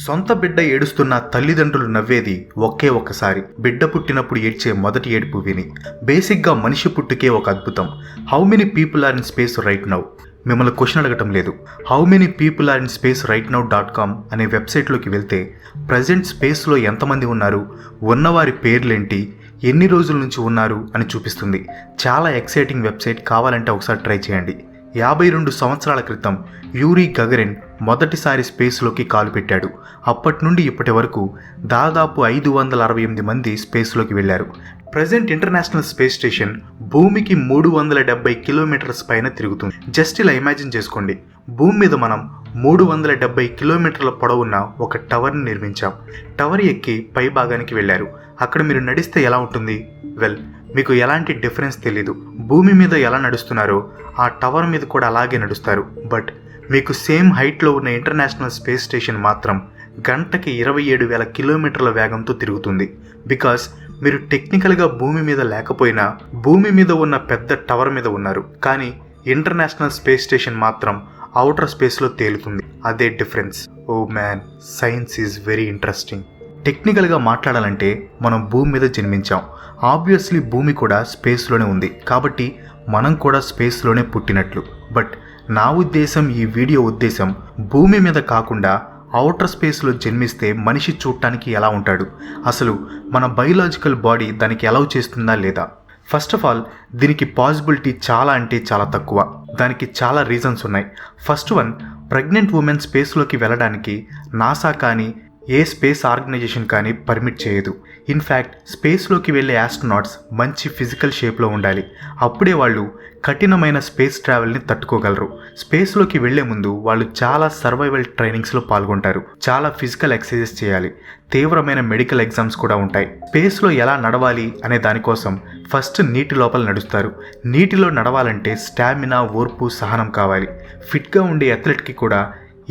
సొంత బిడ్డ ఏడుస్తున్న తల్లిదండ్రులు నవ్వేది ఒకే ఒక్కసారి. బిడ్డ పుట్టినప్పుడు ఏడ్చే మొదటి ఏడుపు విని. బేసిక్గా మనిషి పుట్టుకే ఒక అద్భుతం. How many people are in space right now? మిమ్మల్ని క్వశ్చన్ అడగటం లేదు. How many people are in space right now .com అనే వెబ్సైట్లోకి వెళ్తే ప్రజెంట్ స్పేస్లో ఎంతమంది ఉన్నారు, ఉన్నవారి పేర్లేంటి, ఎన్ని రోజుల నుంచి ఉన్నారు అని చూపిస్తుంది. చాలా ఎక్సైటింగ్ వెబ్సైట్. కావాలంటే ఒకసారి ట్రై చేయండి. 52 సంవత్సరాల క్రితం యూరీ గగరిన్ మొదటిసారి స్పేస్లోకి కాలు పెట్టాడు. అప్పటి నుండి ఇప్పటి వరకు దాదాపు 568 మంది స్పేస్లోకి వెళ్ళారు. ప్రజెంట్ ఇంటర్నేషనల్ స్పేస్ స్టేషన్ భూమికి 370 కిలోమీటర్స్ పైన తిరుగుతుంది. జస్ట్ ఇలా ఇమాజిన్ చేసుకోండి, భూమి మీద మనం 370 కిలోమీటర్ల పొడవున్న ఒక టవర్ని నిర్మించాం. టవర్ ఎక్కి పై భాగానికి వెళ్ళారు. అక్కడ మీరు నడిస్తే ఎలా ఉంటుంది? వెల్, మీకు ఎలాంటి డిఫరెన్స్ తెలీదు. భూమి మీద ఎలా నడుస్తున్నారో ఆ టవర్ మీద కూడా అలాగే నడుస్తారు. బట్ మీకు సేమ్ హైట్లో ఉన్న ఇంటర్నేషనల్ స్పేస్ స్టేషన్ మాత్రం గంటకి 27,000 కిలోమీటర్ల వేగంతో తిరుగుతుంది. బికాస్ మీరు టెక్నికల్గా భూమి మీద లేకపోయినా భూమి మీద ఉన్న పెద్ద టవర్ మీద ఉన్నారు. కానీ ఇంటర్నేషనల్ స్పేస్ స్టేషన్ మాత్రం అవుటర్ స్పేస్లో తేలుతుంది. అదే difference. Oh man, science is very interesting. టెక్నికల్గా మాట్లాడాలంటే మనం భూమి మీద జన్మించాం. ఆబ్వియస్లీ భూమి కూడా స్పేస్లోనే ఉంది. కాబట్టి మనం కూడా స్పేస్లోనే పుట్టినట్లు. బట్ నా ఉద్దేశం, ఈ వీడియో ఉద్దేశం, భూమి మీద కాకుండా అవుటర్ స్పేస్లో జన్మిస్తే మనిషి చూడటానికి ఎలా ఉంటాడు, అసలు మన బయోలాజికల్ బాడీ దానికి అలౌ చేస్తుందా లేదా. ఫస్ట్ ఆఫ్ ఆల్, దీనికి పాసిబిలిటీ చాలా అంటే చాలా తక్కువ. దానికి చాలా రీజన్స్ ఉన్నాయి. ఫస్ట్ వన్, ప్రెగ్నెంట్ ఉమెన్ స్పేస్లోకి వెళ్ళడానికి నాసా కానీ ఏ స్పేస్ ఆర్గనైజేషన్ కానీ పర్మిట్ చేయదు. ఇన్ఫ్యాక్ట్ స్పేస్లోకి వెళ్ళే ఆస్ట్రోనాట్స్ మంచి ఫిజికల్ షేప్లో ఉండాలి. అప్పుడే వాళ్ళు కఠినమైన స్పేస్ ట్రావెల్ని తట్టుకోగలరు. స్పేస్లోకి వెళ్లే ముందు వాళ్ళు చాలా సర్వైవల్ ట్రైనింగ్స్లో పాల్గొంటారు. చాలా ఫిజికల్ ఎక్సర్సైజెస్ చేయాలి. తీవ్రమైన మెడికల్ ఎగ్జామ్స్ కూడా ఉంటాయి. స్పేస్లో ఎలా నడవాలి అనే దానికోసం ఫస్ట్ నీటి లోపల నడుస్తారు. నీటిలో నడవాలంటే స్టామినా, ఓర్పు, సహనం కావాలి. ఫిట్గా ఉండే అథ్లెట్కి కూడా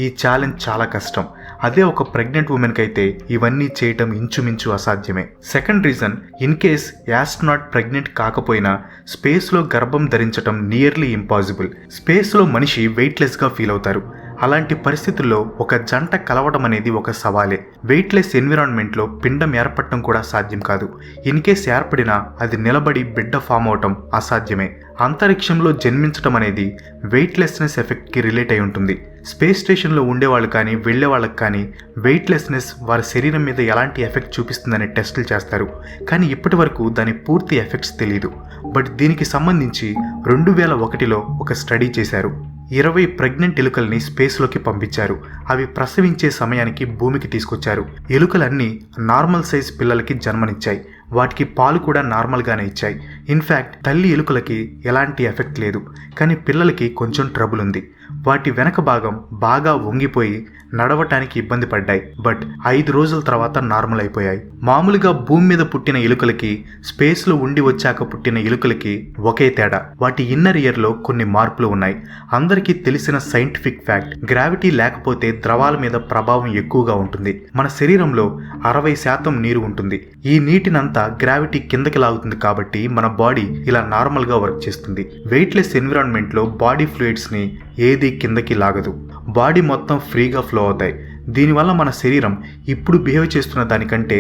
ఈ ఛాలెంజ్ చాలా కష్టం. అదే ఒక ప్రెగ్నెంట్ ఉమెన్కి అయితే ఇవన్నీ చేయటం ఇంచుమించు అసాధ్యమే. Second reason, in case astronaut pregnant కాకపోయినా స్పేస్లో గర్భం ధరించటం నియర్లీ ఇంపాసిబుల్. స్పేస్లో మనిషి వెయిట్లెస్గా ఫీల్ అవుతారు. అలాంటి పరిస్థితుల్లో ఒక జంట కలవడం అనేది ఒక సవాలే. వెయిట్లెస్ ఎన్విరాన్మెంట్లో పిండం ఏర్పడటం కూడా సాధ్యం కాదు. ఇన్ కేస్ ఏర్పడినా అది నిలబడి బిడ్డ ఫామ్ అవటం అసాధ్యమే. అంతరిక్షంలో జన్మించడం అనేది వెయిట్లెస్నెస్ ఎఫెక్ట్కి రిలేట్ అయి ఉంటుంది. స్పేస్ స్టేషన్లో ఉండేవాళ్ళు కానీ వెళ్ళే వాళ్ళకి కానీ వెయిట్లెస్నెస్ వారి శరీరం మీద ఎలాంటి ఎఫెక్ట్ చూపిస్తుందనే టెస్టులు చేస్తారు. కానీ ఇప్పటి వరకు దాని పూర్తి ఎఫెక్ట్స్ తెలియదు. బట్ దీనికి సంబంధించి 2001లో ఒక స్టడీ చేశారు. 20 ప్రెగ్నెంట్ ఎలుకల్ని స్పేస్లోకి పంపించారు. అవి ప్రసవించే సమయానికి భూమికి తీసుకొచ్చారు. ఎలుకలన్నీ నార్మల్ సైజ్ పిల్లలకి జన్మనిచ్చాయి. వాటికి పాలు కూడా నార్మల్గానే ఇచ్చాయి. ఇన్ఫ్యాక్ట్ తల్లి ఎలుకలకి ఎలాంటి ఎఫెక్ట్ లేదు. కానీ పిల్లలకి కొంచెం ట్రబుల్ ఉంది. వాటి వెనక భాగం బాగా వంగిపోయి నడవటానికి ఇబ్బంది పడ్డాయి. బట్ 5 రోజుల తర్వాత నార్మల్ అయిపోయాయి. మామూలుగా భూమి మీద పుట్టిన ఎలుకలకి స్పేస్లో ఉండి వచ్చాక పుట్టిన ఎలుకలకి ఒకే తేడా, వాటి ఇన్నర్ ఇయర్లో కొన్ని మార్పులు ఉన్నాయి. అందరికీ తెలిసిన సైంటిఫిక్ ఫ్యాక్ట్, గ్రావిటీ లేకపోతే ద్రవాల మీద ప్రభావం ఎక్కువగా ఉంటుంది. మన శరీరంలో 60% నీరు ఉంటుంది. ఈ నీటినంతా గ్రావిటీ కిందకి లాగుతుంది. కాబట్టి మన బాడీ ఇలా నార్మల్గా వర్క్ చేస్తుంది. వెయిట్లెస్ ఎన్విరాన్మెంట్లో బాడీ ఫ్లూయిడ్స్ని ఏది కిందకి లాగదు. బాడీ మొత్తం ఫ్రీగా ఫ్లో అవుతాయి. దీనివల్ల మన శరీరం ఇప్పుడు బిహేవ్ చేస్తున్న దానికంటే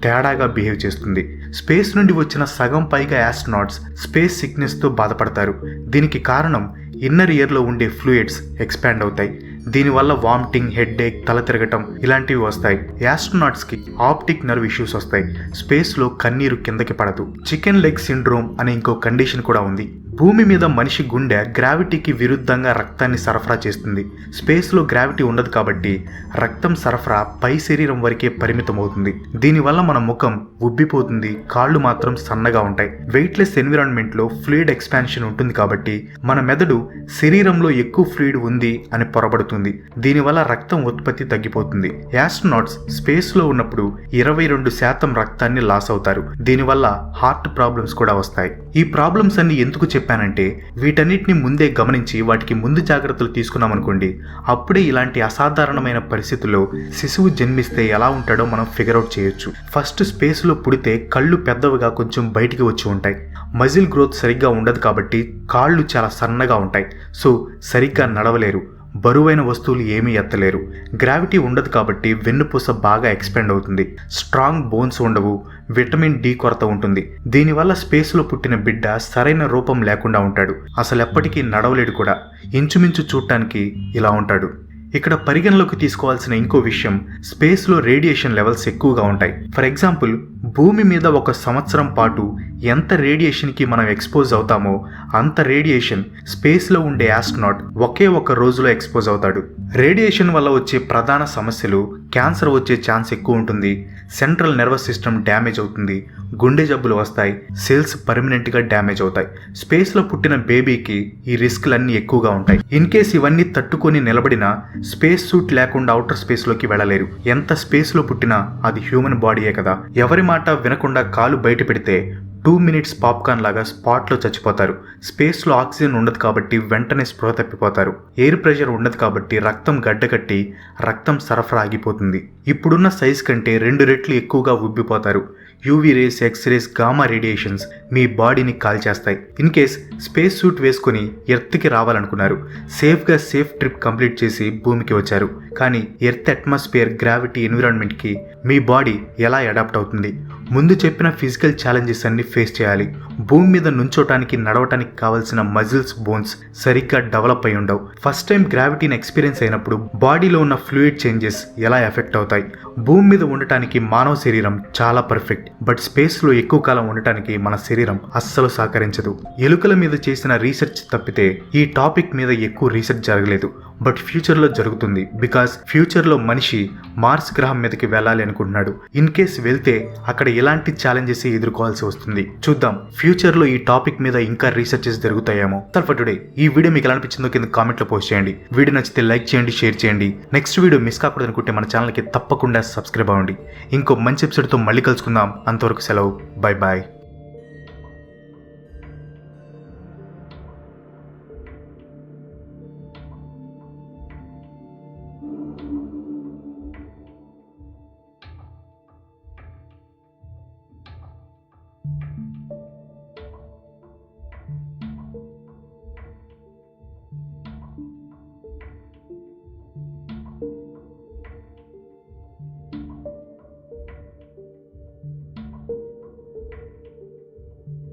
తేడాగా బిహేవ్ చేస్తుంది. స్పేస్ నుండి వచ్చిన సగం పైగా యాస్ట్రోనాట్స్ స్పేస్ సిక్నెస్తో బాధపడతారు. దీనికి కారణం ఇన్నర్ ఇయర్లో ఉండే ఫ్లూయిడ్స్ ఎక్స్పాండ్ అవుతాయి. దీనివల్ల వామిటింగ్, హెడ్ఏక్, తల తిరగటం ఇలాంటివి వస్తాయి. యాస్ట్రోనాట్స్కి ఆప్టిక్ నర్వ్ ఇష్యూస్ వస్తాయి. స్పేస్లో కన్నీరు కిందకి పడదు. చికెన్ లెగ్ సిండ్రోమ్ అనే ఇంకో కండిషన్ కూడా ఉంది. భూమి మీద మనిషి గుండె గ్రావిటీకి విరుద్ధంగా రక్తాన్ని సరఫరా చేస్తుంది. స్పేస్లో గ్రావిటీ ఉండదు కాబట్టి రక్తం సరఫరా పై శరీరం వరకే పరిమితం అవుతుంది. దీనివల్ల మన ముఖం ఉబ్బిపోతుంది, కాళ్ళు మాత్రం సన్నగా ఉంటాయి. వెయిట్లెస్ ఎన్విరాన్మెంట్లో ఫ్లూయిడ్ ఎక్స్పాన్షన్ ఉంటుంది కాబట్టి మన మెదడు శరీరంలో ఎక్కువ ఫ్లూయిడ్ ఉంది అని పొరబడుతుంది. దీనివల్ల రక్తం ఉత్పత్తి తగ్గిపోతుంది. యాస్ట్రోనాట్స్ స్పేస్లో ఉన్నప్పుడు 22% రక్తాన్ని లాస్ అవుతారు. దీనివల్ల హార్ట్ ప్రాబ్లమ్స్ కూడా వస్తాయి. ఈ ప్రాబ్లమ్స్ అన్ని ఎందుకు చెప్పానంటే, వీటన్నిటిని ముందే గమనించి వాటికి ముందు జాగ్రత్తలు తీసుకున్నామనుకోండి, అప్పుడే ఇలాంటి అసాధారణమైన పరిస్థితుల్లో శిశువు జన్మిస్తే ఎలా ఉంటాడో మనం ఫిగర్ అవుట్ చేయొచ్చు. ఫస్ట్ స్పేస్లో పుడితే కళ్ళు పెద్దవిగా కొంచెం బయటికి వచ్చి ఉంటాయి. మజిల్ గ్రోత్ సరిగ్గా ఉండదు కాబట్టి కాళ్ళు చాలా సన్నగా ఉంటాయి. సో సరిగ్గా నడవలేరు. బరువైన వస్తువులు ఏమీ ఎత్తలేరు. గ్రావిటీ ఉండదు కాబట్టి వెన్నుపూస బాగా ఎక్స్పెండ్ అవుతుంది. స్ట్రాంగ్ బోన్స్ ఉండవు. విటమిన్ డి కొరత ఉంటుంది. దీనివల్ల స్పేస్లో పుట్టిన బిడ్డ సరైన రూపం లేకుండా ఉంటాడు. అసలు ఎప్పటికీ నడవలేడు కూడా. ఇంచుమించు చూడటానికి ఇలా ఉంటాడు. ఇక్కడ పరిగణలోకి తీసుకోవాల్సిన ఇంకో విషయం, స్పేస్లో రేడియేషన్ లెవెల్స్ ఎక్కువగా ఉంటాయి. ఫర్ ఎగ్జాంపుల్, భూమి మీద ఒక సంవత్సరం పాటు ఎంత రేడియేషన్కి మనం ఎక్స్పోజ్ అవుతామో అంత రేడియేషన్ స్పేస్లో ఉండే ఆస్ట్రోనాట్ ఒకే ఒక రోజులో ఎక్స్పోజ్ అవుతాడు. రేడియేషన్ వల్ల వచ్చే ప్రధాన సమస్యలు, క్యాన్సర్ వచ్చే ఛాన్స్ ఎక్కువ ఉంటుంది, సెంట్రల్ నర్వస్ సిస్టమ్ డ్యామేజ్ అవుతుంది, గుండె జబ్బులు వస్తాయి, సెల్స్ పర్మనెంట్గా డ్యామేజ్ అవుతాయి. స్పేస్లో పుట్టిన బేబీకి ఈ రిస్క్లన్నీ ఎక్కువగా ఉంటాయి. ఇన్ కేస్ ఇవన్నీ తట్టుకొని నిలబడినా స్పేస్ సూట్ లేకుండా అవుటర్ స్పేస్లోకి వెళ్ళలేరు. ఎంత స్పేస్లో పుట్టినా అది హ్యూమన్ బాడీయే కదా. ఎవరి మాట వినకుండా కాలు బయట పెడితే 2 minutes పాప్కార్న్ లాగా స్పాట్లో చచ్చిపోతారు. స్పేస్లో ఆక్సిజన్ ఉండదు కాబట్టి వెంటనే స్పృహ తప్పిపోతారు. ఎయిర్ ప్రెషర్ ఉండదు కాబట్టి రక్తం గడ్డకట్టి రక్తం సరఫరా ఆగిపోతుంది. ఇప్పుడున్న సైజ్ కంటే 2 రెట్లు ఎక్కువగా ఉబ్బిపోతారు. UV rays, X rays, gamma radiations మీ బాడీని కాల్చేస్తాయి. ఇన్ కేస్ స్పేస్ సూట్ వేసుకుని ఎర్త్కి రావాలనుకున్నారు. సేఫ్గా సేఫ్ ట్రిప్ కంప్లీట్ చేసి భూమికి వచ్చారు. కానీ ఎర్త్ అట్మాస్ఫియర్, గ్రావిటీ, ఎన్విరాన్మెంట్కి మీ బాడీ ఎలా అడాప్ట్ అవుతుంది? ముందు చెప్పిన ఫిజికల్ ఛాలెంజెస్ అన్ని ఫేస్ చేయాలి. భూమి మీద నుంచోటానికి, నడవటానికి కావాల్సిన మజిల్స్, బోన్స్ సరిగ్గా డెవలప్ అయి ఉండవు. ఫస్ట్ టైం గ్రావిటీని ఎక్స్పీరియన్స్ అయినప్పుడు బాడీలో ఉన్న ఫ్లూయిడ్ చేంజెస్ ఎలా ఎఫెక్ట్ అవుతాయి? భూమి మీద ఉండటానికి మానవ శరీరం చాలా పర్ఫెక్ట్. బట్ స్పేస్లో ఎక్కువ కాలం ఉండటానికి మన శరీరం అస్సలు సహకరించదు. ఎలుకల మీద చేసిన రీసెర్చ్ తప్పితే ఈ టాపిక్ మీద ఎక్కువ రీసెర్చ్ జరగలేదు. బట్ ఫ్యూచర్లో జరుగుతుంది. బికాస్ ఫ్యూచర్లో మనిషి మార్స్ గ్రహం మీదకి వెళ్ళాలి అనుకుంటున్నాడు. ఇన్ కేస్ వెళ్తే అక్కడ ఎలాంటి ఛాలెంజెస్ ఎదుర్కోవాల్సి వస్తుంది చూద్దాం. ఫ్యూచర్లో ఈ టాపిక్ మీద ఇంకా రీసెర్చెస్ జరుగుతాయేమో. ఫర్ టుడే ఈ వీడియో మీకు ఎలా అనిపించిందో కింద కామెంట్లో పోస్ట్ చేయండి. వీడియో నచ్చితే లైక్ చేయండి, షేర్ చేయండి. నెక్స్ట్ వీడియో మిస్ కాకూడదు అనుకుంటే మన ఛానల్కి తప్పకుండా సబ్స్క్రైబ్ అవ్వండి. ఇంకో మంచి ఎపిసోడ్తో మళ్ళీ కలుసుకుందాం. అంతవరకు సెలవు. Bye bye.